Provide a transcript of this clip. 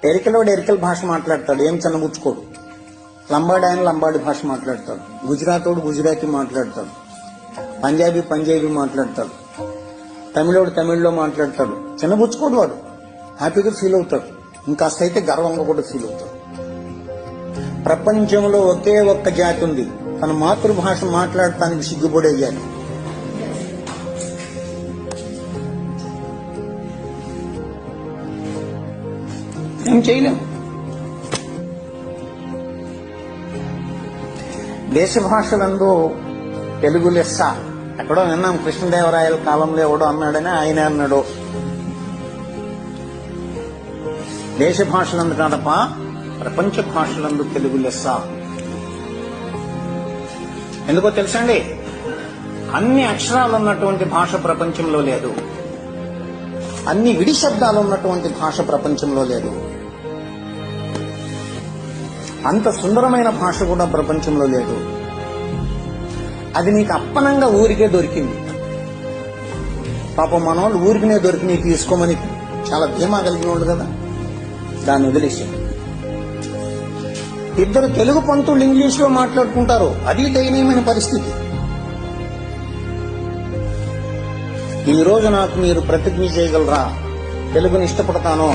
ఎరికలోడు ఎరికల్ భాష మాట్లాడతాడు, ఏం చిన్నబుచ్చుకోడు. లంబాడి ఆయన లంబాడి భాష మాట్లాడతాడు, గుజరాతోడు గుజరాతీ మాట్లాడతాడు, పంజాబీ పంజాబీ మాట్లాడతాడు, తమిళోడు తమిళ్లో మాట్లాడతాడు. చిన్నబుచ్చుకోడు, వాడు హ్యాపీగా ఫీల్ అవుతాడు. ఇంకాస్త అయితే గర్వంగా కూడా ఫీల్ అవుతాడు. ప్రపంచంలో ఒకే ఒక్క జాతి ఉంది తన మాతృభాష మాట్లాడటానికి సిగ్గుపడే జాతి. ఏం చేయలేం. దేశ భాషలందు తెలుగు లెస్స ఎక్కడో విన్నాం. కృష్ణదేవరాయల కాలంలో ఎవడో అన్నాడని ఆయన అన్నాడు. దేశ భాషలందు కాదప్ప, ప్రపంచ భాషలందు తెలుగు లెస్స. ఎందుకో తెలుసండి, అన్ని అక్షరాలు ఉన్నటువంటి భాష ప్రపంచంలో లేదు, అన్ని విడి శబ్దాలు ఉన్నటువంటి భాష ప్రపంచంలో లేదు, అంత సుందరమైన భాష కూడా ప్రపంచంలో లేదు. అది నీకు అప్పనంగా ఊరికే దొరికింది. పాపం మనోళ్ళు ఊరికినే దొరికి నీకు తీసుకోమని చాలా ధీమా కలిగిన వాళ్ళు కదా, దాన్ని వదిలేసి ఇద్దరు తెలుగు పంతులు ఇంగ్లీష్ లో మాట్లాడుకుంటారు. అది దయనీయమైన పరిస్థితి. ఈ రోజు నాకు మీరు ప్రతిజ్ఞ చేయగలరా, తెలుగుని ఇష్టపడతాను,